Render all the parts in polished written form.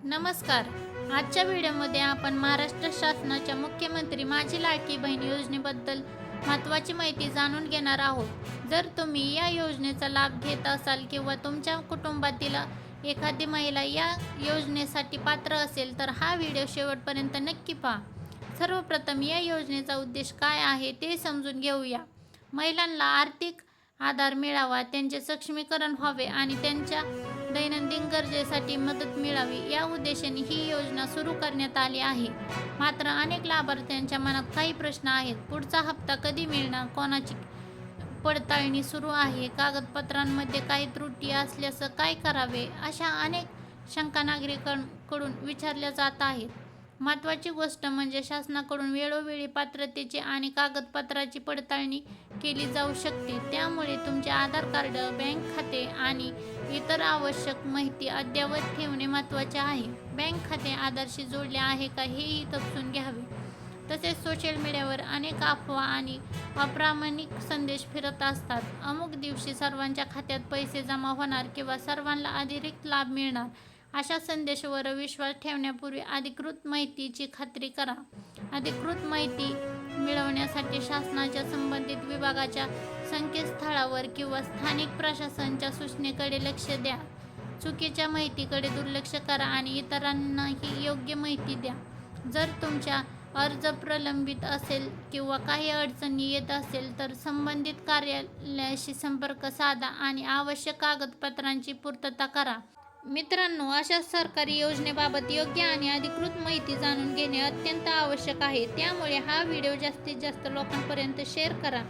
नमस्कार. आजच्या व्हिडिओमध्ये आपण महाराष्ट्र शासनाच्या मुख्यमंत्री माझी लाडकी बहीण योजनेबद्दल महत्त्वाची माहिती जाणून घेणार आहोत. जर तुम्ही या योजनेचा लाभ घेत असाल किंवा तुमच्या कुटुंबातील एखादी महिला या योजनेसाठी पात्र असेल तर हा व्हिडिओ शेवटपर्यंत नक्की पहा. सर्वप्रथम या योजनेचा उद्देश काय आहे ते समजून घेऊया. महिलांना आर्थिक आधार मिळावा, त्यांचे सक्षमीकरण व्हावे आणि त्यांच्या दैनंदिन गरजेसाठी मदत मिळावी या उद्देशाने ही योजना सुरू करण्यात आली आहे. मात्र अनेक लाभार्थ्यांच्या मनात काही प्रश्न आहेत. पुढचा हप्ता कधी मिळणार, कोणाची पडताळणी सुरू आहे, कागदपत्रांमध्ये काही त्रुटी असल्यास काय करावे, अशा अनेक शंका नागरिकांकडून विचारल्या जात आहेत. महत्त्वाची गोष्ट म्हणजे शासनाकडून वेळोवेळी पात्रतेची आणि कागदपत्राची पडताळणी केली जाऊ शकते. त्यामुळे तुमचे आधार कार्ड, बँक खाते आणि इतर आवश्यक माहिती अद्ययावत ठेवणे महत्त्वाचे आहे. बँक खाते आधारशी जोडले आहे का हेही तपासून घ्यावे. तसेच सोशल मीडियावर अनेक अफवा आणि अप्रामाणिक संदेश फिरत असतात. अमुक दिवशी सर्वांच्या खात्यात पैसे जमा होणार किंवा सर्वांना अतिरिक्त लाभ मिळणार अशा संदेशावर विश्वास ठेवण्यापूर्वी अधिकृत माहितीची खात्री करा. अधिकृत माहिती मिळवण्यासाठी शासनाच्या संबंधित विभागाच्या संकेतस्थळावर किंवा स्थानिक प्रशासनाच्या सूचनेकडे लक्ष द्या. चुकीच्या माहितीकडे दुर्लक्ष करा आणि इतरांनाही योग्य माहिती द्या. जर तुमचा अर्ज प्रलंबित असेल किंवा काही अडचणी येत असेल तर संबंधित कार्यालयाशी संपर्क साधा आणि आवश्यक कागदपत्रांची पूर्तता करा. मित्रांनो, अशा सरकारी योजनेबाबत योग्य आणि अधिकृत माहिती जाणून घेणे अत्यंत आवश्यक आहे. त्यामुळे हा व्हिडिओ जास्तीत जास्त लोकांपर्यंत शेअर करा,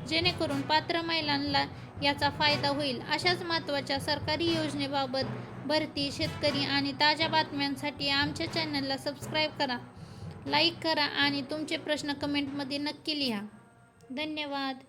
जेणेकरून पात्र महिलांना याचा फायदा होईल. अशाच महत्त्वाच्या सरकारी योजनेबाबत भरती, शेतकरी आणि ताज्या बातम्यांसाठी आमच्या चॅनलला सबस्क्राईब करा, लाईक करा आणि तुमचे प्रश्न कमेंटमध्ये नक्की लिहा. धन्यवाद.